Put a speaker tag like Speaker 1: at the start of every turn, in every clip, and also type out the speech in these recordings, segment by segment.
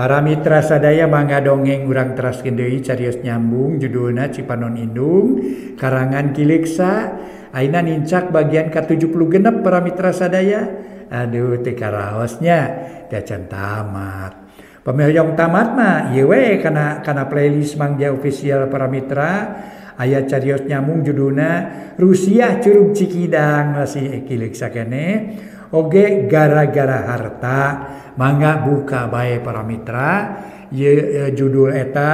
Speaker 1: Para mitra sadaya mangga dongeng urang teraskeun deui carios nyambung judulna Cipanon Indung karangan Kileksa ayeuna nincak bagian ke-76 para mitra sadaya. Aduh teu karaosnya teh can tamat. Pamehoyong tamat mah ieu we kana playlist Mangja official para mitra aya carios nyambung judulna Rusia Curug Cikidang masih Kileksa keneh oge gara-gara harta. Mangga buka bae para mitra judul eta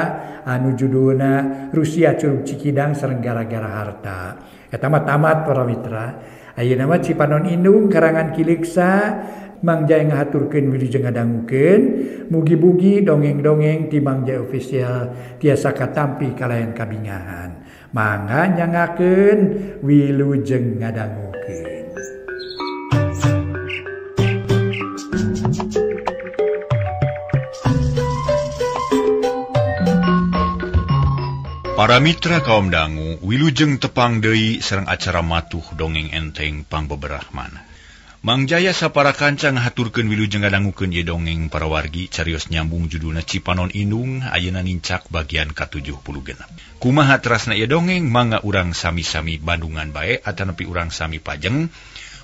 Speaker 1: anu judulna Rusia Curug Cikidang sareng gara-gara harta. Eta mah tamat para mitra. Ayeuna mah Cipanon Indung karangan Kileksa Mangja ngahaturkeun wilujeng ngadangukeun mugi-mugi dongeng-dongeng ti Mangja official tiasa katampi kalayan kabingahan. Mangga nyangakeun wilujeng ngadangukeun.
Speaker 2: Para mitra kaum dangu, wilujeng tepang deui sareng acara matuh dongeng enteng pangbeberahman. Mangjaya sapara kanca ngahaturkeun wilujeng ngadangukeun ieu dongeng para wargi carios nyambung judulna Cipanon Indung ayeuna nincak bagian ka-76. Kumaha terasna ieu dongeng mangga urang sami-sami bandungan bae atanepi urang sami pajeng,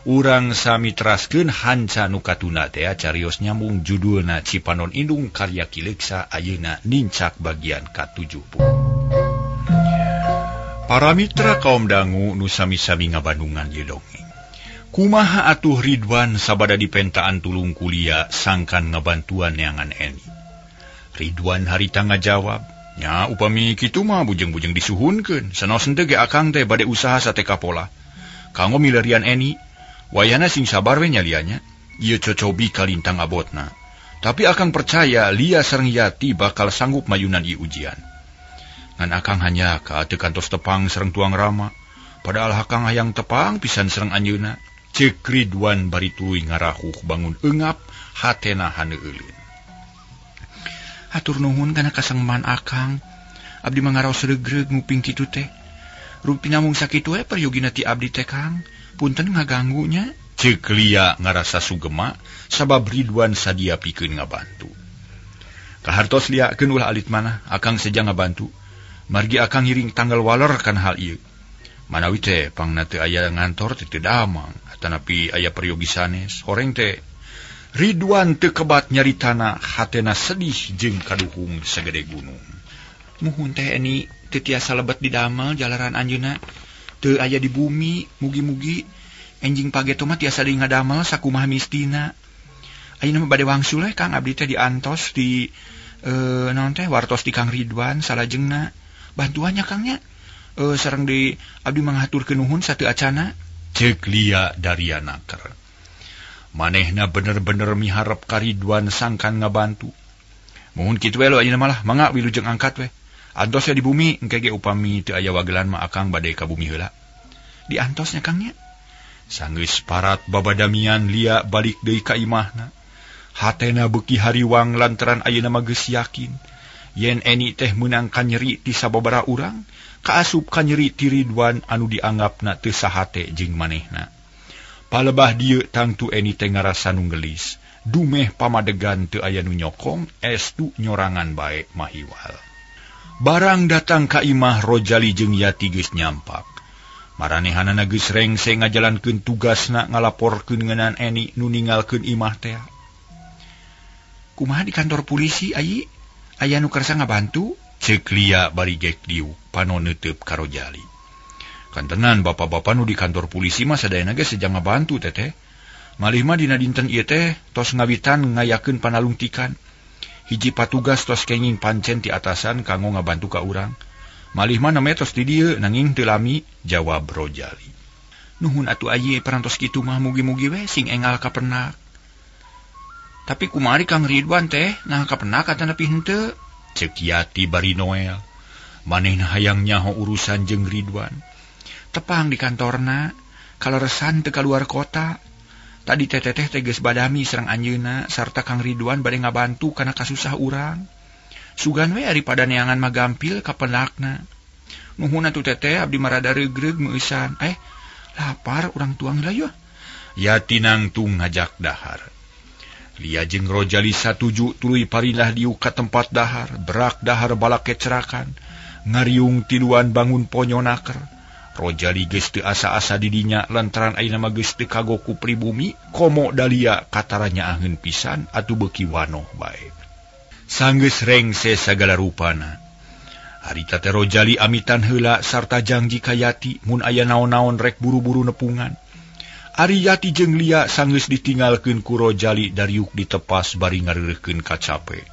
Speaker 2: urang sami teraskeun hanca nu katuna teh carios nyambung judulna Cipanon Indung karya Kileksa ayeuna nincak bagian ka-70. Para mitra kaum dangu nu sami-sami ngabandungan ieu dongeng. Kumaha atuh Ridwan sabada dipentaan tulung kuliah sangkan ngabantuan neangan Eni. Ridwan harita ngajawab, nya upami kitu mah bujeng-bujeng disuhunkeun, sanaosan teh ge akang teh bade usaha sateka pola. Kanggo milarian Eni, wayana sing sabar we nyalianya, ieu cocobi kalintang abotna. Tapi akang percaya Lia sareng Yati bakal sanggup mayunan ieu ujian. Ngan akang hanya ka teu kantos tepang sareng tuang rama, padahal hakang hayang tepang pisan sareng anjeunna. Ceuk Ridwan bari tuluy ngarahuh bangun eungap hatena haneu euleun. Hatur nuhun kana kasengman akang, abdi mah ngaraos seuregreg nguping kitu teh. Rupi namung sakitu we paryogina ti abdi teh Kang, punten ngaganggunya. Ceuk Lia ngarasa sugema sabab Ridwan sadia pikeun ngabantu. Kahartos liakeun ulah alit manah akang seja ngabantu. Margi akang ngiring tanggal waler kan hal ieu. Manawi teh pangna teu aya ngantor teu damang, atanapi aya peryogi sanes, horeng teh Ridwan teu kebat nyaritana hatena sedih jeung kaduhung sagede gunung. Muhun teh Eni teu tiasa lebet didamel jalaran anjeunna teu aya di bumi, mugi-mugi enjing pageto mah tiasa deui ngadamel sakumaha mistina. Ayeuna mah bade wangsul we Kang abdi teh diantos di naon teh wartos di Kang Ridwan salajengna. Bantuannya Kangnya sareng di abdi manghaturkeun nuhun sateu acana. Ceuk Lia dariana keur. Manehna bener-bener miharep ka Ridwan sangkan ngabantu. Muhun kitu we lo ayeuna malah mangga wilujeng angkat we. Antos ya di bumi engke ge upami teu aya wagelan mah akang bade ka bumi heula. Diantosnya Kangnya. Sanggeus parat babadamian Lia balik deui ka imahna. Hatena beuki hariwang lantaran ayeuna mah geus yakin yen Eni teh meunang kanyeri ti sababaraha urang, kaasup kanyeri ti Ridwan anu dianggapna teu sahate jeung manehna. Palebah dieu tangtu Eni teh ngarasa nu gelis, dumeh pamadegan teu aya nu nyokong, estu nyorangan bae mahiwal. Barang datang ka imah Rojali jeung Yati geus nyampak. Maranehanana geus rengse ngajalankeun tugasna ngalaporkeun ngeunaan Eni nu ninggalkeun imah teh. Kumaha di kantor polisi ayi? Aya nu kersa ngabantu? Ceuk Lia bari gek diuk panon neuteup ka Rojali. Kantenan bapak-bapak nu di kantor polisi mah sadayana ge sejang ngabantu teteh. Malih mah dina dinten ieu teh tos ngawitan ngayakeun panalungtikan. Hiji patugas tos kenging pancen ti atasan kanggo ngabantu ka urang. Malih mah name tos di dieu nanging teu lami, jawab Rojali. Nuhun atuh aye parantos kitu mah mugi-mugi we sing engal kapenak. Tapi kumari Kang Ridwan teh nah kapenak atanapi henteu? Ceuk Yati bari Noel. Manehna hayang nyaho urusan jeung Ridwan. Tepang di kantorna, kaleresan teu kaluar kota. Tadi teteh teh geus badami sareng anjeunna sarta Kang Ridwan bade ngabantu kana kasusah urang. Sugan we ari pada neangan magampil ka penakna. Nuhun atuh teteh abdi marada regreg meusan. Lapar urang tuang heula yeuh. Yati nangtung ngajak dahar. Lia jeung Rojali satuju tuluy parilah diuk ka tempat dahar, berak dahar balak kecerakan, ngariung tiluan bangun ponyonaker. Rojali geus teu asa-asa didinya lantaran ayeuna mah geus teu kagoku pribumi, komo dalia kataranya angeun pisan atuh beuki wanoh bae. Sanggeus rengse sagala rupana. Harita teh Rojali amitan heula sarta janji ka Yati mun aya naon-naon rek buru-buru nepungan. Ari Yati jeung Lia sanggeus ditinggalkeun ku Rojali dariuk ditepas bari ngareureuhkeun ka cape.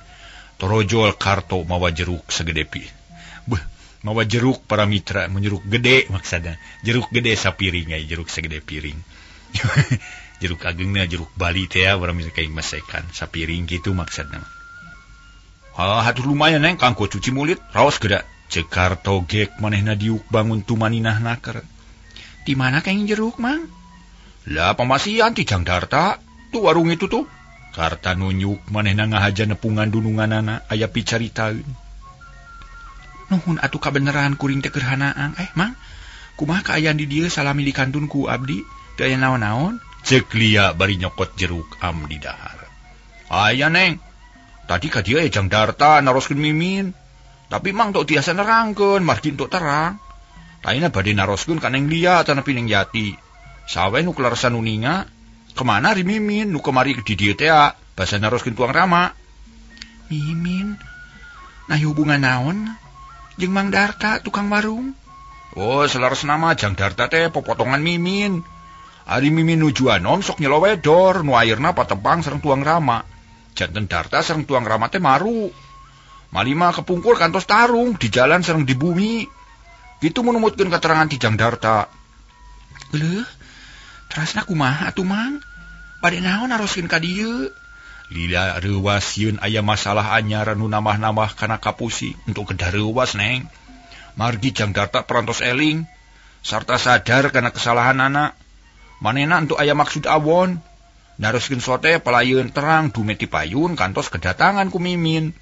Speaker 2: Torojol karto mawa jeruk segede mawa jeruk para mitra, menjeruk gede maksudna. Jeruk gede sapiring aya jeruk segede piring. Jeruk agengna jeruk Bali teh ya para mitra kaing masekan sapiring gitu maksudna. Hatuh lumayan neng kanggo cuci mulit raos geda. Ceuk karto gek manehna diuk bangun tumaninah naker. Di mana kaing jeruk mang? Lah pamasian ti Jang Darta, tuh warung itu tuh. Karta nunjuk manehna ngahaja nepungan dununganana aya picaritaeun. Nuhun atuh kabeneran kuring teh keur hanaang. Mang, kumaha kaayaan di dieu salami dikantun ku abdi? Teu aya naon-naon? Ceuk Lia bari nyokot jeruk am di dahar. Aya neng. Tadi ka dieu Jang Darta naroskeun mimin. Tapi mang tok tiasa nerangkeun, margin tok terang. Taina bade naroskeun ka Neng Lia tanapi Neng Yati. Sawe nu kelarsan uninga, kemana ri mimin, nu kemari di dieu teh basa naroskeun tuang Rama. Mimin, nah hubungan naon? Jeung Mang Darta tukang warung? Oh, selaresna mah Jang Darta teh popotongan mimin. Ari mimin nuju anom sok nyelowedor, nu ayeurna patebang sareng tuang Rama. Janten Darta sareng tuang Rama teh maru. Malima kepungkur kantos tarung di jalan sareng di bumi. Kitu mun numutkeun katerangan ti Jang Darta. Leuh, terasna kumaha atuh Mang? Bade naon naroskeun ka dieu? Lila reuwas sieun aya masalah anyar nu nambah-nambah kana kapusi untuk kedah reuwas neng. Margi Jang Darta perantos eling sarta sadar kana kesalahan anak. Manehna untuk aya maksud awon. Naroskeun sote palayeun terang dumeti payun kantos kedatangan ku mimin.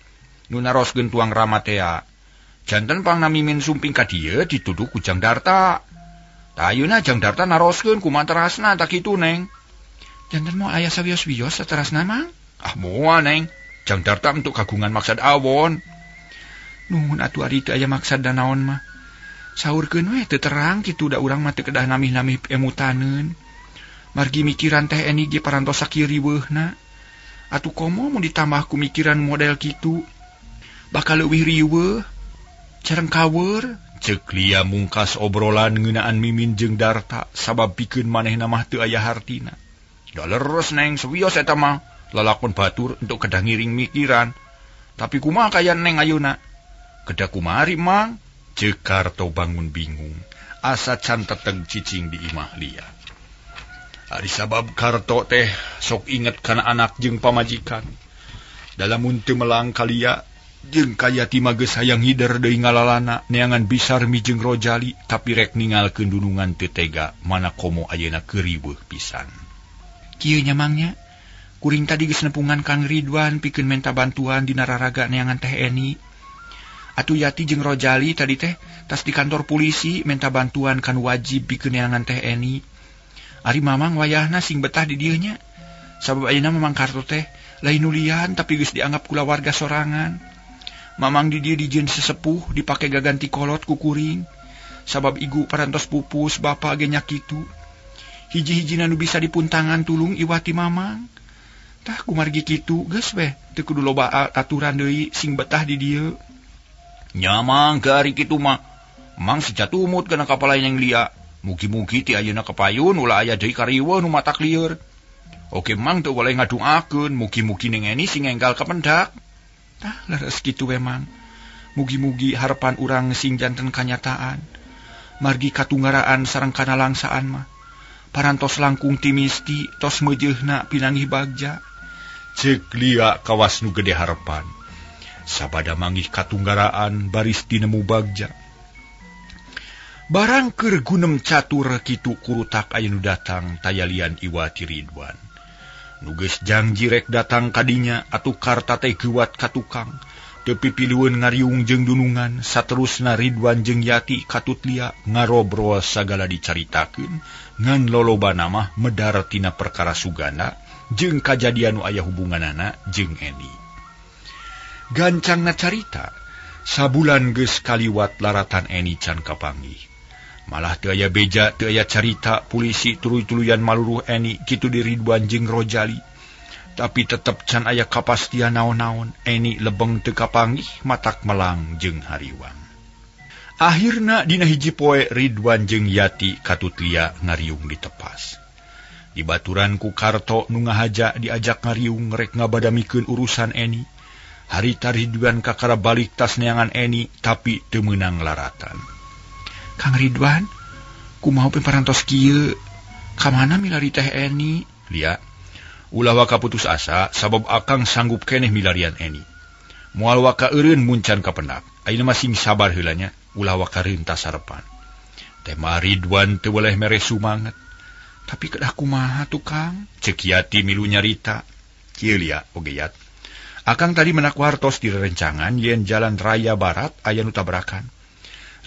Speaker 2: Nu naroskeun tuang Rama teh. Janten pangna mimin sumping ka dieu dituduh ku Jang Darta. Ayeuna Jang Darta naroskeun kumaha terasna tak kitu neng. Janten moal aya sawios-wios saterasna Mang? Ah moal neng. Jang Darta untuk kagungan maksad awon. Nuhun atuh ari teu aya maksad da naon mah. Saurkeun we teu terang kitu da urang mah teu kedah namih-namih emutaneun. Margi mikiran teh eni ge parantos sakieu riweuhna. Atuh komo mun ditambah ku mikiran model kitu. Bakal leuwih riweuh. Jareng kaweur. Ceuk Lia mungkas obrolan ngeunaan mimin jeung Darta sabab pikeun manehna mah teu aya hartina. Da leres neng sawios eta mah lalakon batur untuk kedah ngiring mikiran. Tapi kumaha kaya neng ayeuna? Kedah kumari Mang? Ceuk Karto bangun bingung. Asa can teteg cicing di imah Lia. Ari sabab Karto teh sok inget kana anak jeung pamajikan. Dalamun teu melang ka Lia jeung Kayati mah geus hayang hider deui ngalalana neangan bisar mi jeung Rojali tapi rek ningalkeun dunungan teu tega mana komo ayeuna keuriweuh pisan. Kieu nya Mangnya, kuring tadi geus nepungan Kang Ridwan pikeun menta bantuan dina raraga neangan teh Eni. Atuh Yati jeung Rojali tadi teh tas di kantor polisi menta bantuan kan wajib pikeun neangan teh Eni. Ari Mamang wayahna sing betah di dieu nya. Sabab ayeuna Mamang Karto teh lain nulian tapi geus dianggap kula warga sorangan. Mamang di dia dijieun sesepuh dipake gaganti kolot ku kuring. Sabab igu parantos pupus bapa ge nya kitu. Hiji-hijina nu bisa dipuntangan tulung iwati Mamang. Tah kumargi kitu geus we teu kudu loba aturan deui sing betah di dieu. Nya Mang gari kitu mah. Mang sejatumut kana kapalain yang Lia. Mugi-mugi ti ayeuna kepayun ulah aya deui kariweuh nu matak lieur. Oke Mang teu boleh ngaduakeun mugi-mugi ning Eni sing enggal kependak. Tah leres kitu we Mang. Mugi-mugi harapan urang sing janten kanyataan. Margi katunggaraan sareng kana langsaan mah. Parantos langkung ti misti tos meujeuhna pinangih bagja. Ceuk Lia kawas nu gede harapan. Sabada mangih katunggaraan baris tinemu bagja. Barang keur gunem catur kitu kurutak aya nu datang tayalian Iwati Ridwan. Nuges janji rek datang kadinya atuh Karta teh geuwat ka tukang. Teu pipilueun ngariung jeung dunungan saterusna Ridwan jeung Yati katut Lia ngarobrol sagala dicaritakeun ngan lolobana mah medar tina perkara sugana jeung kajadian nu aya hubunganana jeung Eni. Gancangna carita, sabulan geus kaliwat laratan Eni can kapanggih. Malah teu aya beja, teu aya carita polisi tuluy-tuluyan maluruh Eni kitu di Ridwan jeung Rojali. Tapi tetep can aya kapastian naon-naon Eni lebeng teu kapanggih matak melang jeung hariwang. Akhirna dina hiji poe Ridwan jeung Yati katutlia ngariung di tepas. Dibaturan ku Karto nu ngahaja diajak ngariung rek ngabadamikeun urusan Eni. Harita Ridwan kakara balik tas neangan Eni tapi teu meunang laratan. Kang Ridwan, kumaha parantos kieu? Ka mana milari teh Eni? Lia, ulah waka putus asa sabab akang sanggup keneh milarian Eni. Moal waka eureun muncan kapendak. Ayeuna masing sabar heula nya, ulah waka reuntas sarepan. Teh mah Ridwan teu boleh mere sumanget. Tapi kedah kumaha tuh Kang? Ceuk Yati milu nyarita. Kieu lia oge Yat. Akang tadi menak wartos di rerencangan yen jalan raya barat aya nu tabrakan.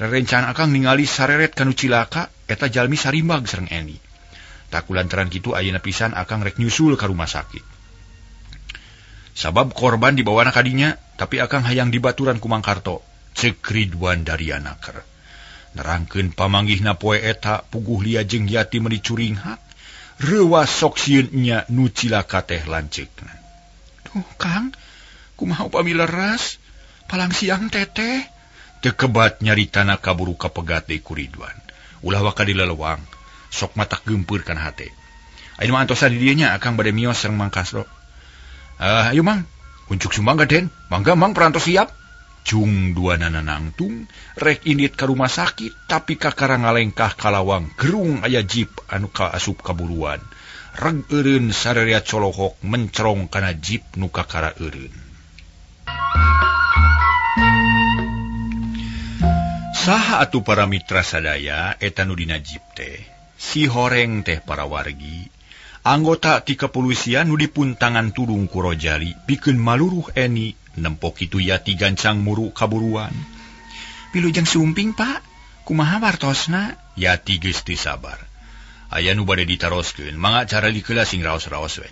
Speaker 2: Rerencangan akang ningali sareret kanu cilaka eta jalmi sarimbag sareng Eni. Tak kulantaran kitu ayeuna pisan akang rek nyusul ka rumah sakit. Sabab korban dibawana kadinya, tapi akang hayang dibaturan ku Mang Karto. Ceuk Ridwan dari anaker. Nerangkeun pamanggihna poe eta puguh lia jeung Yati meuli curinghat. Reuwas sok sieun nya nu cilaka teh lanceukna. Duh Kang, kumaha upami leres? Palang siang teteh. Teu kebat nyaritana kaburu kapegat deui ku Ridwan. Ulah waka dilelewang, sok matak geumpeur kana hate. Ayeuna mah antosan di dieu nya akang bade mios sareng Mang Kasro. Ayo Mang, uncuk sumbang gaden. Mangga Mang perantos siap. Cung duanana nangtung, rek indit ka rumah sakit, tapi kakara ngalengkah kalawang gerung aya jeep anu kaasup kaburuan. Reg eureun sarerea colohok mencerong kana jeep nu kakara eureun. Saha atuh para mitra sadaya eta nu dina jeep teh? Si Horeng teh para wargi, anggota ti kepolisian nu dipuntangan tudung ku Rojali pikeun maluruh Eni. Nempok itu Yati gancang muru kaburuan. Pilujeng sumping Pak, kumaha wartosna? Yati geus teu sabar. Aya nu bade ditaroskeun, mangga cara dikeula sing raos-raos we.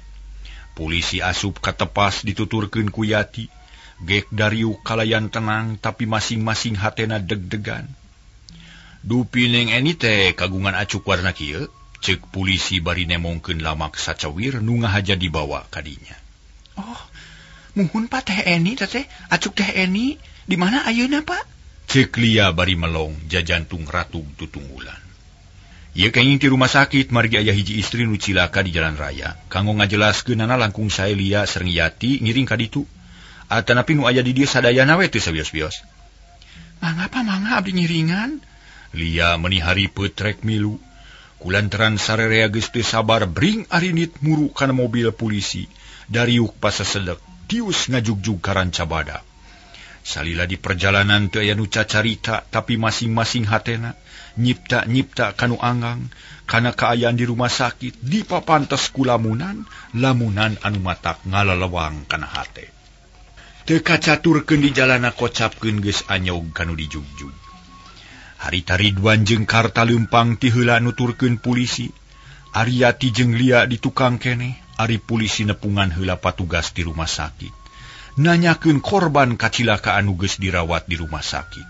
Speaker 2: Polisi asup ka tepas dituturkeun ku Yati. Gek dariuk kalayan tenang tapi masing-masing hatena deg-degan. Dupi neng Eni teh kagungan acuk warna kieu, ceuk polisi bari nemongkeun lamak sacawir nu ngahaja dibawa kadinya. Oh, muhun Pak teh Eni teh, acuk teh Eni, di mana ayeuna Pak? Ceuk lia bari melong jajantung ratug tutunggulan. Ieu kenging ti rumah sakit margi aya hiji istri nu cilaka di jalan raya. Kanggo ngajelaskeunana langkung sae Lia sareng Yati ngiring ka ditu. Atanapi nu aya di dieu sadayana we teu sabios-bios. Mangga pa mangga abdi ngiringan. Lia meuni haripeut rek milu. Kulantaran sarerea geus teu sabar bring arinit muru kana mobil polisi. Dariuk pasasedek tius ngajugjug ka ranca badak. Salila di perjalanan teu aya nu cacarita tapi masing-masing hatena nyipta-nyipta kanu anggang kana kaayaan di rumah sakit dipapantes ku lamunan anu matak ngalalewang kana hate. Teu kacaturkeun di jalana kocapkeun geus anyog kanu dijugjug. Harita Ridwan jeung Karta leumpang ti heula nuturkeun polisi. Ari Yati jeung Lia di tukang keneh, ari polisi nepungan heula patugas di rumah sakit. Nanyakeun korban kacilakaan nu geus dirawat di rumah sakit.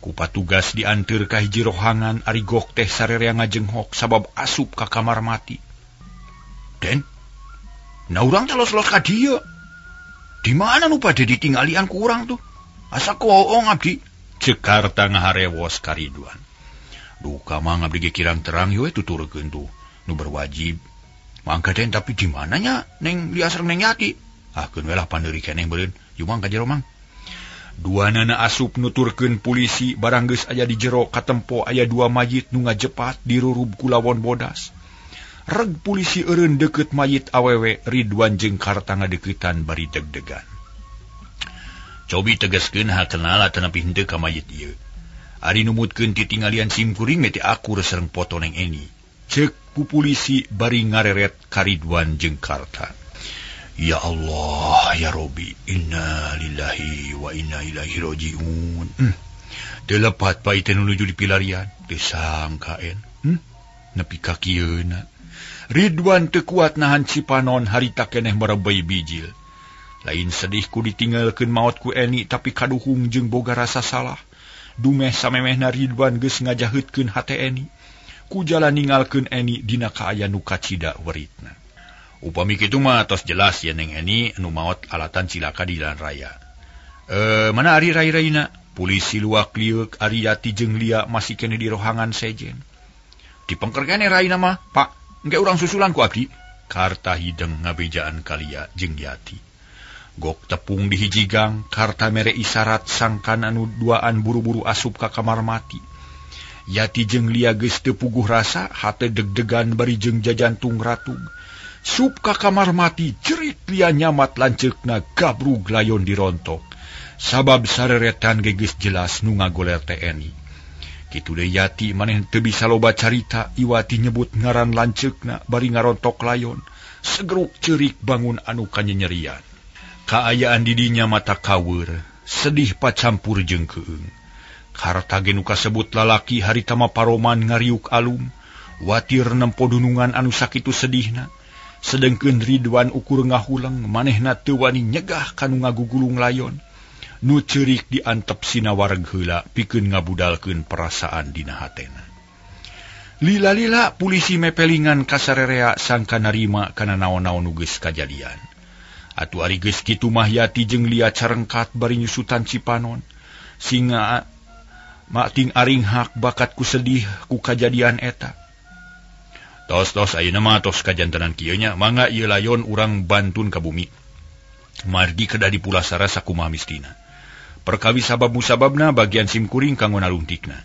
Speaker 2: Ku patugas dianteur ka hiji rohangan ari gok teh sarerea ngajenghok sabab asup ka kamar mati. Den, na urang teh los-los ka dieu. Di mana nu pade ditinggalian ku urang tuh? Asa koong abdi. Ceuk Karta ngaharewos ka Ridwan. Duh kamang abdi ge kirang terang yeuh tuturkeun tuh nu berwajib. Mangka den tapi di mananya neng Lia sareng neng Yati? Keun we lah pandeuri keneh beureun. Yu Mang ka jero Mang. Duanana asup nuturkeun polisi barang geus aya di jero katempo aya 2 mayit nu ngajepat dirurub ku lawon bodas. Reg polisi eureun deukeut mayit awewe, Ridwan jeung Karta ngadeuketan bari deg-degan. Cobi tegaskeun hakenal atanapi henteu ka mayit ieu. Ari numutkeun titinggalian simkuring meti akur sareng foto neng Eni. Ceuk ku polisi bari ngareret ka Ridwan jeung Karta. Ya Allah, ya Robbi, inna lillahi wa inna ilaihi rajiun. Teu lepat pa ite nuju dipilarian, teu sangkaen. Nepi ka kieuna. Ridwan teu kuat nahan Cipanon harita keneh merebay bijil. Lain sedih ku ditinggalkeun maot ku Eni tapi kaduhung jeung boga rasa salah. Dumeh samemehna Ridwan geus ngajaheutkeun hate Eni. Ku jalan ninggalkeun Eni dina kaaya nu kacida weritna. Upami kitu mah tos jelas ya Neng Eni nu maot alatan cilaka di jalan raya. Mana ari rai-raina? Polisi luak liuk ari Yati jeung Lia masih kene di rohangan sejen. Dipengker kene raina mah, Pak, engke urang susulan ku abdi. Karta hideng ngabejaan kalia jeung Yati. Gok tepung di hiji gang, karta mere isarat sangkan anu duaan buru-buru asup ka kamar mati. Yati jeung Lia geus teu puguh rasa, hate deg-degan bari jeung jajantung ratug. Sup ka kamar mati, jerit Lia nyamat lanceukna gabrug layon dirontok. Sabab sareretan geus jelas nu ngagoler teh Eni. Kitu deui Yati maneh teu bisa loba carita, Iwati nyebut ngaran lanceukna bari ngarontok layon. Segeruk ceurik bangun anu kanyerian. Kaayaan di dinya mata kaweur, sedih pacampur jeung keung. Karta ge nu kasebut lalaki harita maparoman ngariuk alum, watir nempo dunungan anu sakitu sedihna. Sedengkeun Ridwan ukur ngahuleng, manehna teu wani nyegah kanu ngagugulung layon. Nu ceurik diantep sinawareg heula pikeun ngabudalkeun perasaan dina hatena. Lila-lila polisi mepelingan kasarerea sangka narima kana naon-naon nu geus kajadian. Atuh ari geus kitu mah Yati jeung Lia carengkat bari nyusutan Cipanon. Singa mating aring hak bakat ku sedih ku kajadian eta. Tos ayeuna mah tos kajantenan kieu nya, mangga ieu layon urang bantun ka bumi. Margi kedah dipulasara sakumaha mistina. Perkawi sabab musababna bagian simkuring kanggo naluntikna.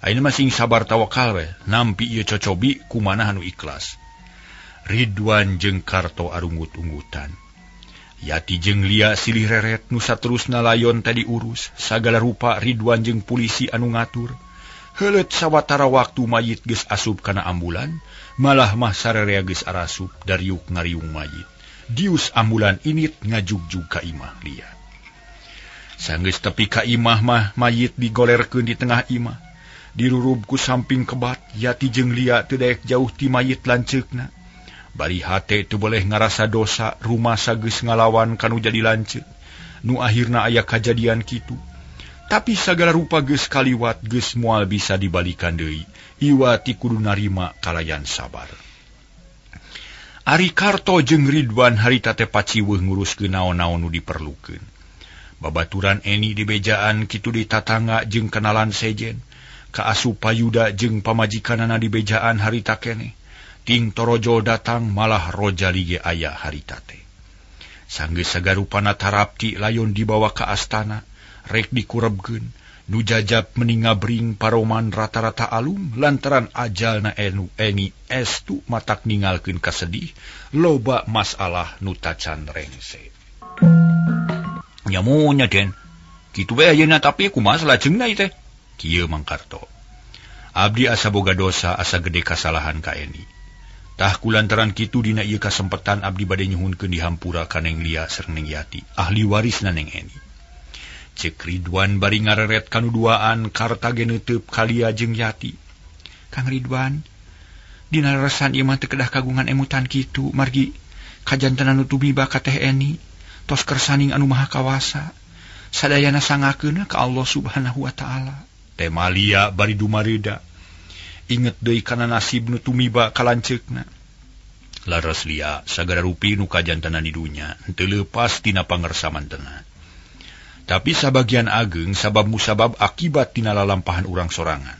Speaker 2: Ayeuna mah sing sabar tawakal we, nampi ieu cocobi kumanah anu ikhlas. Ridwan jeung Karto arunggut-unggutan. Yati jeung Lia silih reret nu saterusna layon tadi urus, sagala rupa Ridwan jeung polisi anu ngatur. Heuleut sawatara waktu mayit geus asup kana ambulan, malah mah sarerea geus arasup dariuk ngariung mayit. Dius ambulan init ngajugjug ka imah Lia. Sanggeus tepi ka imah mah mayit digolerkeun di tengah imah. Dirurub ku samping kebat, Yati jeung Lia teu daek jauh ti mayit lanceukna. Bari hate teu boleh ngarasa dosa rumasa geus ngalawan kanu jadi lanceuk. Nu akhirna aya kajadian kitu. Tapi sagala rupa geus kaliwat geus moal bisa dibalikan deui. Iwati kudu narima kalayan sabar. Ari Karto jeung Ridwan harita teh paciweuh nguruskeun naon-naon nu diperlukeun. Babaturan Eni di bejaan kitu di tatangga jeung kenalan sejen. Kaasup payuda jeung pamajikanana di bejaan harita keneh. Ting torojo datang malah rojali ge aya harita teh. Sanggeus sagarupana tarapti layon dibawa ka astana, rek dikurebkeun. Nu jajab meningabring paroman rata-rata alum lantaran ajalna Eni estu matak ningalkeun kasedih loba masalah nu tacan rengse. Nyamunya Den, kitu we ayeuna tapi kumaha salajengna ieu teh? Kieu Mang Karto. Abdi asa boga dosa asa gede kasalahan ka Eni. Tah kulantaran kitu dina ieu kasempetan abdi bade nyuhunkeun di hampura ka Neng Lia sareng Neng Yati, ahli warisna Neng Eni. Cek Ridwan bari ngareret kanu duaan Karta ge neuteup ka Lia jeung Yati. Kang Ridwan, dina leresan ieu mah teu kedah kagungan emutan kitu, margi kajantenan nu tumiba ka teh Eni. Tos kersaning anu maha kawasa, sadayana sangakeun ka Allah subhanahu wa ta'ala. Tema Lia bari dumareda, inget deui kana nasib nu tumiba ka lanceukna. Laras Lia sagara rupi nu kajantenan di dunya henteu leupas tina pangersamantena. Tapi sabagian ageng sabab musabab akibat tina lalampahan urang sorangan.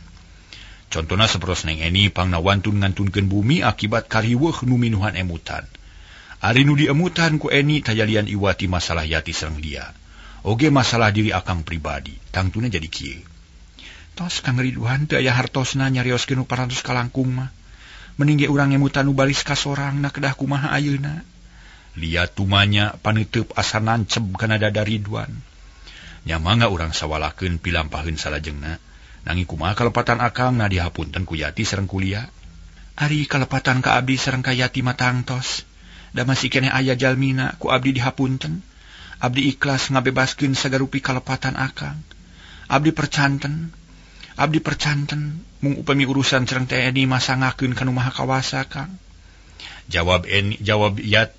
Speaker 2: Contona saperos Neng Eni pangna wantun ngantunkeun bumi akibat kariweuh nu minuhan emutan. Ari nu diemutan ku Eni tayalian Iwati masalah Yati sareng Lia. Oge masalah diri akang pribadi, tangtuna jadi kieu. Tos Kang Ridwan teu aya hartosna nyarioskeun nu parantos kalangkung mah. Mending ge urang emutan nu balis ka sorangna kedah kumaha ayeuna. Lia tumanya paneuteub asa nanceb kana dada Ridwan. Nya mangga urang sawalakeun pilampaheun salajengna. Nanging kumaha kalepatan akang na dihapunten ku Yati sareng ku Lia. Ari kalepatan ka abdi sareng ka Yati mah tangtos. Da masih kene aya jalmina ku abdi dihapunten. Abdi ikhlas ngabebaskeun sagarupi kalepatan akang. Abdi percanten mung upami urusan sareng teh Eni masangakeun kanu maha kawasa Kang. Jawab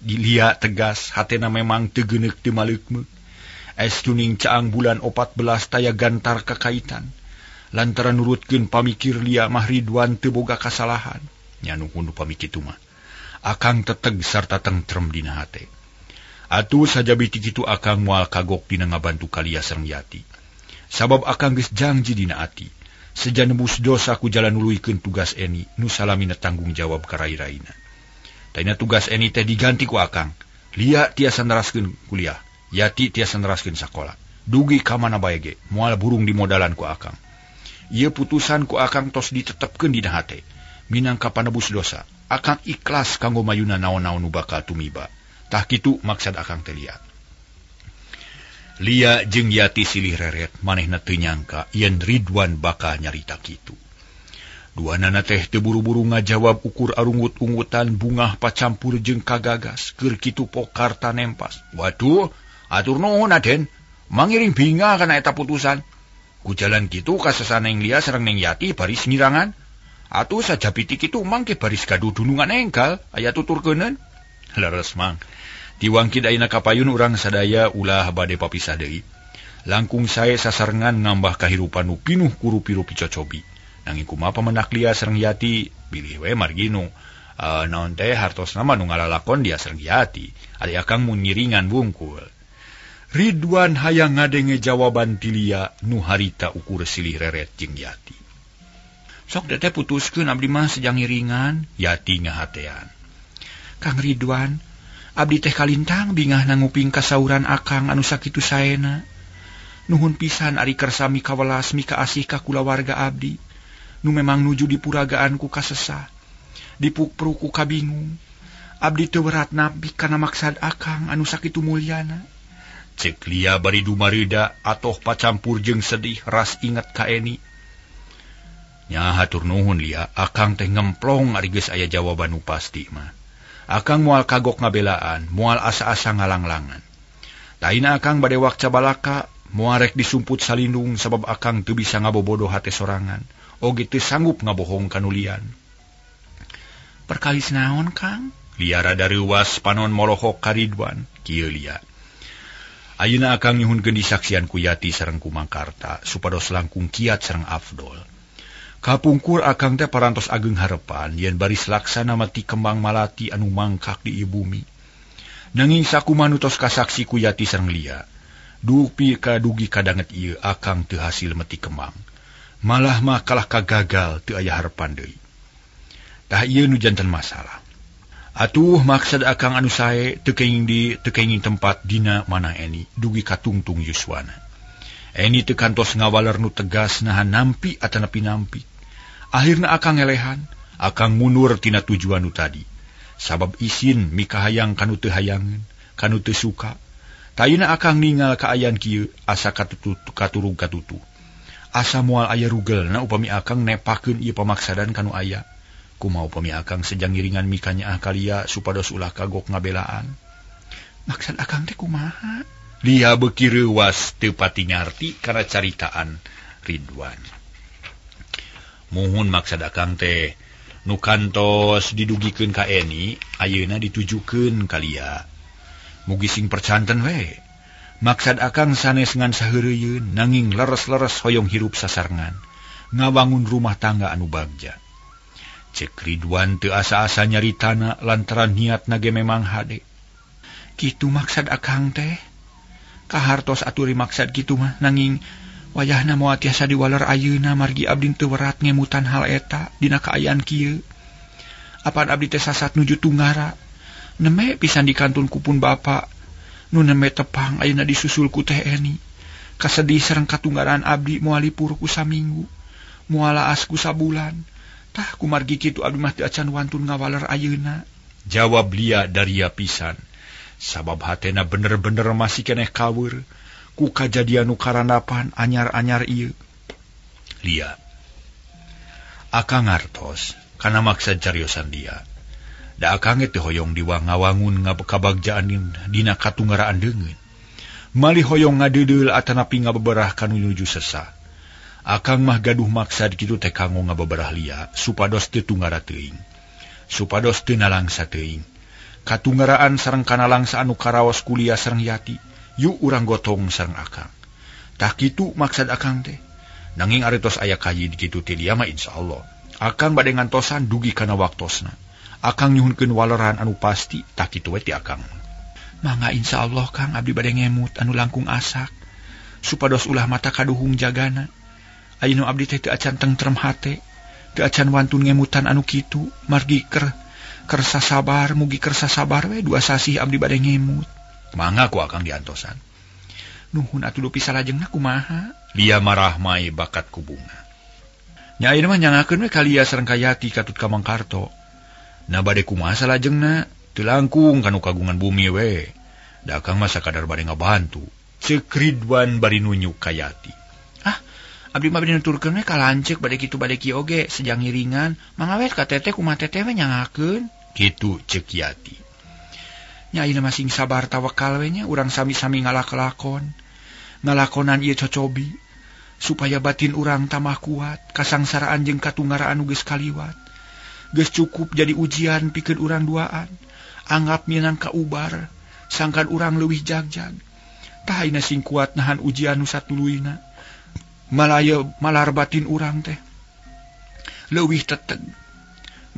Speaker 2: Lia tegas, hatena memang tegenek teu maleukmeuk. Kuning caang bulan 14 taya gantar kakaitan. Lantaran nurutkeun pamikir Lia mah Ridwan teu boga kasalahan. Nya nu kundu pamikitu mah akang teteg sarta tentrem dina hate. Atuh sajabi ti kitu akang moal kagok dina ngabantu ka Lia sareng Yati. Sabab akang geus janji dina ati, sejan nebus dosa ku jalan nuluykeun tugas Eni nu salamina tanggung jawab ka rai-raina. Taina tugas Eni teh diganti ku akang. Lia tiasa neraskeun kuliah, Yati tiasa neraskeun sakola. Dugi ka mana bae ge, moal burung dimodalan ku akang. Ieu putusan ku akang tos ditetepkeun dina hate. Minangka panebus dosa, akang ikhlas kanggo mayuna naon-naon nu bakal tumiba. Tah kitu maksad akang teh Lia. Lia jeung Yati silih reret manehna teu nyangka yen Ridwan bakal nyarita kitu. Duanana teh teu buru-buru ngajawab ukur arunggut-unggutan bungah pacampur jeung kagagas keur kitu pokarta nempas. Waduh, atur nuhun Aden, mangiring binga kana eta putusan. Ku jalan kitu kasasana Neng Lia sareng Neng Yati baris ngirangan. Atuh sajapiti kitu mangke baris gaduh dunungan enggal aya tuturkeuneun. Leres mang. Diwangkid ayeuna kapayun urang sadaya ulah bade papisah deui. Langkung sae sasarengan ngambah kahirupan nu pinuh ku rupi-rupi cocobi. Nanging kumaha pamenak Lia sareng Yati bilih we marginu. Naon teh hartosna mah nu ngalalakon dia sareng Yati. Ari akang mun ngiringan wungkul. Ridwan hayang ngadenge jawaban ti Lia nu harita ukur silih reret jeung Yati. Sok teteh putuskeun abdi mah sejang ngiringan. Yati ngahatean. Kang Ridwan, abdi teh kalintang bingah nanguping kasauran akang anu sakitu saena. Nuhun pisan ari kersa mika welas mika asih ka kulawarga abdi. Nu memang nuju dipuragaan ku kasesah. Dipukpru ku kabingung. Abdi teu berat nabi kana maksad akang anu sakitu mulyana. Cek Lia bari dumareuda atoh pacampur jeung sedih ras inget ka Eni. Nya hatur nuhun Lia, akang teh ngemplong ari geus aya jawaban nu pasti mah. Akang moal kagok ngabelaan, moal asa-asa ngalang-langan. Taina akang bade wakca balaka, moal rek disumput salindung sabab akang teu bisa ngabobodoh hate sorangan, oge teu sanggup ngabohong kanulian. Perkalis naon, Kang? Lia rada reuwas panon molohok ka Ridwan, kieu Lia. Ayeuna akang nyuhunkeun disaksian ku Yati sareng ku Mangkarta supados langkung kiat sareng afdol. Kapungkur akang teh parantos ageng harepan yen baris laksana mati kembang malati anu mangkak di ieu bumi. Nanging sakumaha nu tos kasaksi ku Yati sareng Lia, dugi kadanget ieu akang teu hasil mati kembang. Malah mah kalah kagagal teu aya harepan deui. Tah ieu nu janten masalah. Atuh maksud akang anu sae teu kenging tempat dina mana Eni dugi katungtung yuswana. Eni teu kantos ngawaler nu tegas nahan nampi atanapi nampi. Akhirna akang ngelehan, akang mundur tina tujuan nu tadi. Sabab isin mika hayang kanu teu hayangeun, kanu teu suka. Tayuna akang ningal kaayan kieu asa katurug katutu. Asa moal aya rugelna upami akang nepakeun ieu pamaksadan kanu aya. Kumaha upami akang sejang ngiringan mikanya ka Lia supados ulah kagok ngabelaan. Maksud akang teh kumaha? Lia beuki reuwas teu pati ngarti kana caritaan Ridwan. Muhun maksud akang teh nu kantos didugikeun ka Eni ayeuna ditujukeun ka Lia. Mugi sing percanten we. Maksud akang sanes ngan saheureuyeun nanging leres-leres hoyong hirup sasarengan, ngawangun rumah tangga anu bagja. Cek Ridwan teu asa-asa nyaritana lantaran niatna ge memang hade. Kitu maksud akang teh. Kahartos aturi maksud kitu mah nanging wayahna moal tiasa diwaler ayeuna margi abdi teu werat ngemutan hal eta dina kaayaan kieu. Apan abdi teh sasat nuju Tunggara. Neme pisan dikantun kupun bapa. Nu neme tepang ayeuna disusul ku Teh Eni. Kasedih sareng katunggaran abdi moal lipur ku saminggu, moal laas ku sabulan. Tah kumargi kitu abdi mah teu acan wantun ngawaler ayeuna. Jawab Lia daria pisan. Sabab hatena bener-bener masih keneh kaweur ku kajadian nu karandapan anyar-anyar ieu. Lia, akang ngartos kana maksud cariosan dia. Da akang teh hoyong ngawangun kabagjaan dina katunggaraan deungeun. Malih hoyong ngadedeul atanapi ngabeberah kanu nuju sesah. Akang mah gaduh maksud kitu teh kanggo ngabeberah Lia supados teu tunggara teuing. supados teu nalangsa teuing. Katunggaraan sareng kana langsa anu karaos kuliah sareng Yati, yuk urang gotong sareng akang. Tah kitu maksad akang teh. Nanging aretos aya kayi di kitu teh dia mah insyaallah. Akang bade ngantosan dugi kana waktosna. Akang nyuhunkeun waleran anu pasti, tah kitu we ti akang. Mangga insyaallah Kang abdi bade ngemut anu langkung asak. Supados ulah mata kaduhung jagana. Ayeuna abdi teh teu acan tentrem hate, teu acan wantun ngemutan anu kitu, margi ker sasabar, mugi ker sasabar we 2 sasih abdi bade ngemut. Mangga ku akang diantosan. Nuhun atuh dupi salajengna kumaha? Lia marah mai bakat ku bunga. Nya ayeuna mah nyangakeun we ka Lia sareng ka Yati katut ka Mangkarto. Na bade kumaha salajengna? Teu langkung kanu kagungan bumi we. Da akang mah sakadar bade ngabantu. Ceuk Ridwan bari nunjuk ka Yati. Ah, abdi mah bade nuturkeun we ka lanceuk bade kitu bade kieu oge sejang ngiringan. Mangga we ka teteh kumaha teteh we nyangakeun. Kitu ceuk Yati. Nya ayeuna masing sabar tawakal we nya urang sami-sami ngalak-lakon. Ngalakonan ieu cocobi supaya batin urang tambah kuat, kasangsaraan jeung katunggaraan nu geus kaliwat. Geus cukup jadi ujian pikeun urang duaan. Anggap minang kaubar, sangkan urang leuwih jagjag. Tah ayeuna sing kuat nahan ujian nu satuluyna. Malar batin urang teh leuwih teteg.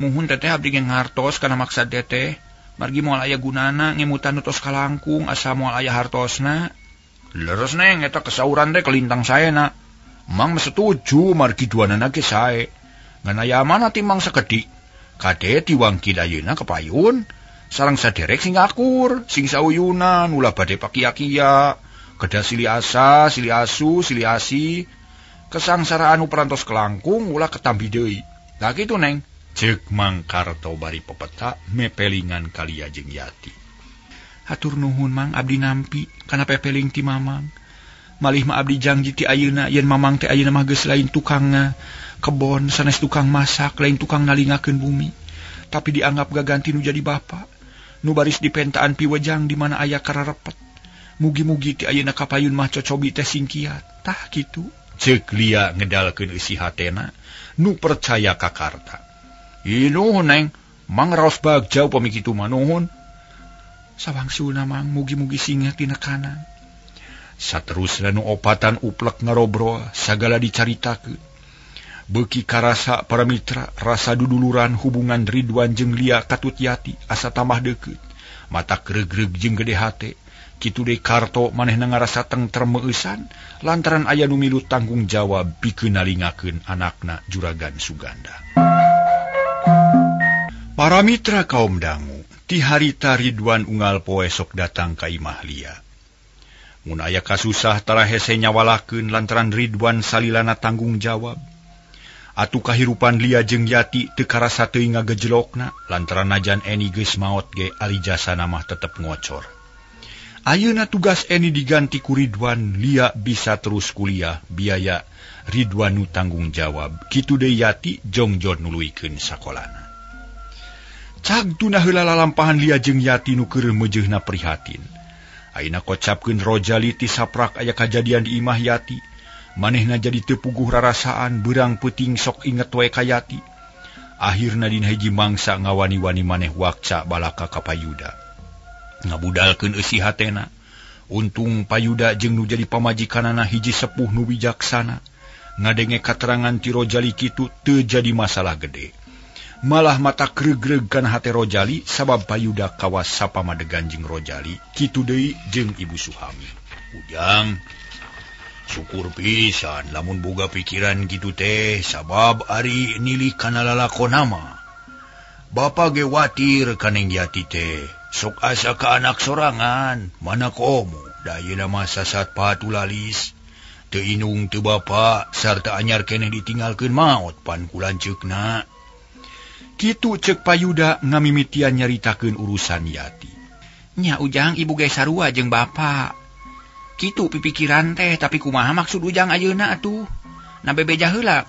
Speaker 2: Muhun teteh abdi ngartos kana maksad teteh, margi moal aya gunana ngemutan nu tos kalangkung asa moal aya hartosna. Leres neng eta kesauran teh kelintang saena. Mang mah setuju margi duanana ge sae. Ngan aya mana timbang sakedi. Kade tiwangkid ayeuna kepayun. Sareng saderek sing akur, sing sauyunan ulah bade pakia-kia. Kedah silih asa, silih asu, silih asi. Kesangsaraan nu perantos kelangkung ulah ketambi deui. Lah kitu neng. Ceuk Mangkarto bari pepeta mepelingan ka Lia jeung Yati. Hatur nuhun Mang abdi nampi kana pepeling ti Mamang. Malih mah abdi janji ti ayeuna yen Mamang teh ayeuna mah geus lain tukang kebon sanes tukang masak, lain tukang nalingakeun bumi, tapi dianggap gaganti nu jadi bapa nu baris di pentaan piwejang di mana aya kararepet. Mugi-mugi ti ayeuna kapayun mah cocobi teh singkiat. Tah kitu ceuk Lia ngedalkeun isi hatena nu percaya ka Karta. Inuhun neng, Mang raos bagja upami kitu mah nuhun. Sawangsuna Mang mugi-mugi singa tina kanan. Saterusna nu opatan uplek ngarobrol sagala dicaritakeun. Beuki karasa para mitra rasa duduluran hubungan Ridwan jeung Lia katut Yati asa tambah deukeut. Mata greug-greug jeung gede hate. Kitu deui Karto manehna ngarasa tentrem meusan lantaran aya nu milu tanggung jawab pikeun nalingakeun anakna Juragan Suganda. Para mitra kaum dangu, ti harita Ridwan unggal poe sok datang ka imah Lia. Mun aya kasusah tara hese nyawalakeun lantaran Ridwan salilana tanggung jawab. Atuh kahirupan Lia jeung Yati teu karasa teuing ngagejlokna lantaran najan Eni geus maot ge alijasana mah tetep ngocor. Ayeuna tugas Eni diganti ku Ridwan, Lia bisa terus kuliah biaya Ridwan nu tanggung jawab. Kitu deui Yati jongjon nuluykeun sakolana. Cag tuna heula lalampahan Lia jeung Yati nu keur meujeuhna prihatin. Ayeuna kocapkeun Rojali ti saprak aya kajadian di imah Yati. Manehna jadi teu puguh rarasaan beurang peuting sok inget wae ka Yati. Akhirna dina hiji mangsa ngawani-wani maneh wakca balaka ka Payuda. Ngabudalkeun eusi hatena. Untung Payuda jeung nu jadi pamajikanana hiji sepuh nu bijaksana. Ngadenge katerangan ti Rojali kitu teu jadi masalah gede. Malah mata greug-greug kana hate Rojali sabab Payuda kawas sapamadegan jeung Rojali. Kitu deui jeung Ibu Suhami. Ujang, syukur pisan lamun boga pikiran gitu teh sabab ari nilih kana lalakonna mah. Bapa ge watir kaneng Yati teh. Sok asa ka anak sorangan, mana komo da ayeuna mah sasat patulalis. Teu inung teu bapa sarta anyar keneh ditinggalkeun maot pan ku lanceukna. Kitu ceuk Payuda ngamimitian nyaritakeun urusan Yati. Nya Ujang ibu ge sarua jeung bapa. Kitu pipikiran teh tapi kumaha maksud Ujang ayeuna atuh? Na bebeja heula.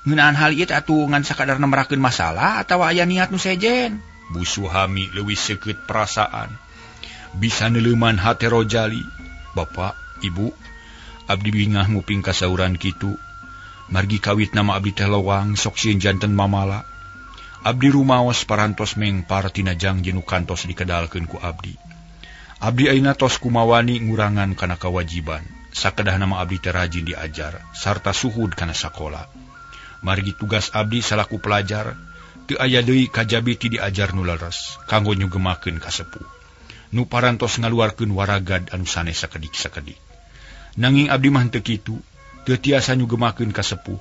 Speaker 2: Ngeunaan hal ieu atuh ngan sakadar nembrakeun masalah atawa aya niat nu sejen? Bu Suhami leuwih seukeut perasaan. Bisa neuleuman hate Rojali. Bapak, Ibu, abdi bingah nguping kasauran kitu. Margi kawit nama abdi teh lowang sok sieun janten mamala. Abdi rumaos parantos mengpar tina jangjenu kantos dikedalkeun ku abdi. Abdi ayeuna tos kumawani ngurangan kana kawajiban. Sakedah nama abdi teh rajin diajar sarta suhud kana sakola. Margi tugas abdi salaku pelajar teu aya deui kajabi ti diajar nu leres kanggo nyugemakeun ka sepuh. Nu parantos ngaluarkeun waragad anu sanes sakedik-sakedik. Nanging abdi mah teu kitu, teu tiasa nyugemakeun ka sepuh.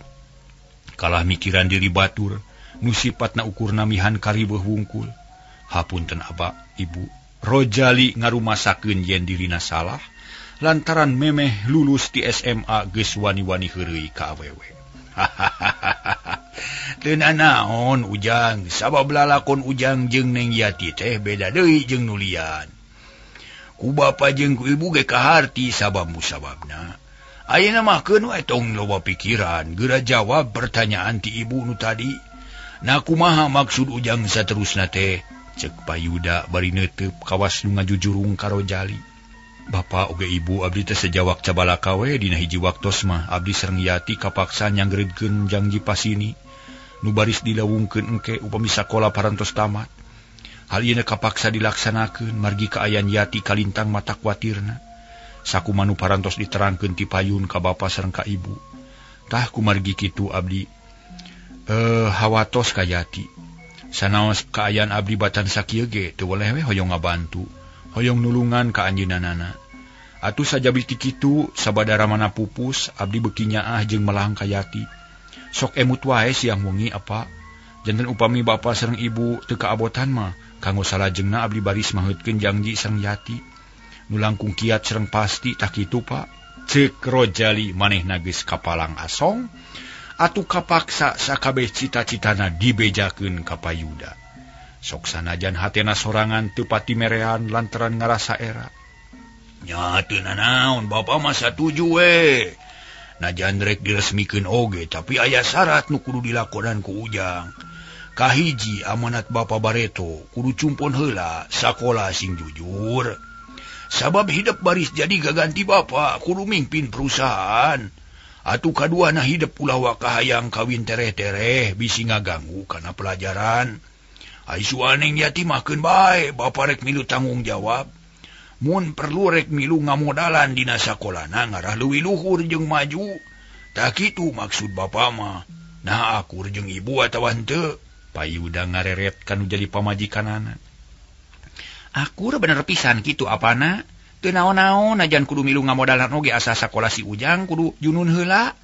Speaker 2: Kalah mikiran diri batur, nu sipatna ukurna mihan karibeuh wungkul. Hapunten Aba, Ibu, Rojali ngarumasakeun yen dirina salah, lantaran memeh lulus di SMA geus wani-wani heureuy ka awewe. Teu naon Ujang, sabab lalakon Ujang jeung Neng Yati teh beda deui jeung nulian. Ku bapa jeung ku ibu ge kaharti sabab-musababna. Ayeuna mah keun we tong loba pikiran, geura jawab pertanyaan ti ibu nu tadi. Na kumaha maksud Ujang saterusna teh? Cek Payuda bari neuteup kawas nu ngajujurung ka Rojali. Bapa oge ibu abdi teh sejawak cabalaka we dina hiji waktos mah abdi sareng Yati kapaksa nyanggereudkeun janji pasini nu baris dilawungkeun engke upami sakola parantos tamat. Hal ieu kapaksa dilaksanakeun margi kaayan Yati kalintang mata kuatirna. Sakumaha nu parantos diterangkeun ti payun ka bapa sareng ka ibu. Tah kumargi kitu abdi hawatos ka Yati. Sanaos kaayaan abdi batan sakieu ge teu weleh we hoyong ngabantu. Hoyong nulungan ka anjeunanana. Atuh sajabi ti kitu sabadara mana pupus abdi beuki nyaah jeung melang ka Yati. Sok emut wae siang wengi apa. Janten upami bapa sareng ibu teu kaabotan mah kanggo salajengna abdi baris maheutkeun janji sareng Yati. Nu langkung kiat sareng pasti tak kitu Pak. Ceuk Rojali manehna geus kapalang asong atuh kapaksa sakabeh cita-citana dibejakeun ka Payuda. Sok sanajan hatena sorangan teu pati merean lantaran ngarasa era. Nya teu nanaon bapa mah satuju we. Najan rek diresmikeun oge tapi aya syarat nu kudu dilakonan ku Ujang. Kahiji amanat bapa Bareto kudu cumpun heula sakola sing jujur. Sabab hidup baris jadi gaganti bapa kudu mimpin perusahaan. Atuh kaduana hidup ulah wakahayang kawin tereh-tereh bisi ngaganggu kana pelajaran. Aisu aneng Yati makeun bae, bapa rek milu tanggung jawab. Mun perlu rek milu ngamodalan dina sakolana ngarah leuwih luhur jeung maju. Tak kitu maksud bapa mah. Nah akur jeung ibu atawa henteu. Payuda ngareret kanu jadi pamajikanana. Akur bener pisan kitu apana. Teu naon-naon najan kudu milu ngamodalan oge asa sakola si Ujang kudu junun heula.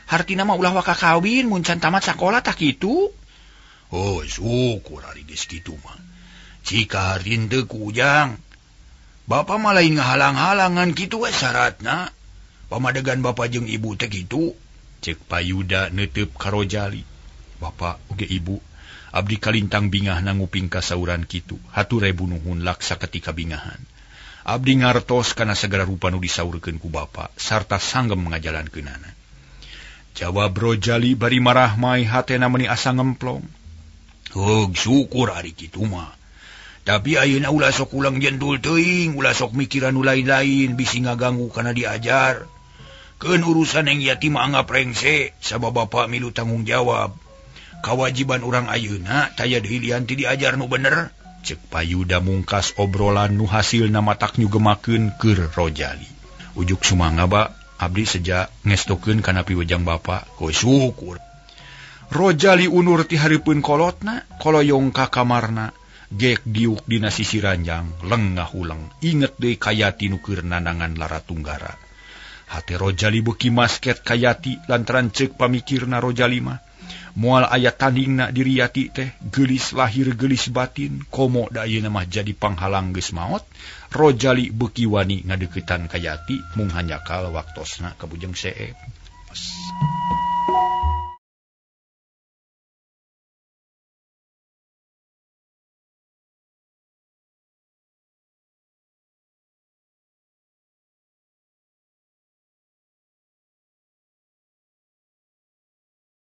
Speaker 2: Hartina mah ulah waka kawin mun can tamat sakola tak kitu. Oh, syukur ari geus kitu mah. Cika hartin teu ku Ujang. Bapa mah lain ngahalang-halangan kitu we syaratna. Pamadegan bapa jeung ibu teh kitu. Cek Payuda neuteup ka Rojali. Bapa oge ibu, abdi kalintang bingahna nguping kasauran kitu. Hatur rebu nuhun laksa ketika bingahan. Abdi ngartos kana sagala rupa nu disaurkeun ku bapa sarta sanggem ngajalankeunana. Jawab Rojali bari marah mai hatena meuni asa ngemplong. Heug syukur ari kitu mah. Tapi ayeuna ulah sok ulang jendul teuing, ulah sok mikiran nu lain-lain bisi ngaganggu kana diajar. Keun urusan yang Yati mah anggap rengse, sabab bapa milu tanggung jawab. Kawajiban urang ayeuna taya deui lian ti diajar nu bener. Cek Payuda mungkas obrolan nu hasilna matak nyugemakeun keur Rojali. Ujuk sumangga ba, abdi seja ngestokeun kana piwejang bapa, koe syukur. Rojali unur ti hareupeun kolotna, koloyong ka kamarna, gek diuk dina sisi ranjang, lengah ulang, inget deui ka Yati nu keur nandangan lara tunggara. Hate Rojali beuki masket ka Yati lantaran ceuk pamikirna Rojali mah. Moal aya tandingna diri Yati teh, geulis lahir geulis batin, komo da ayeuna mah jadi panghalang geus maot. Rojali beuki wani ngadeuketan ka Yati mung hanyakal waktosna ka bujeng seep.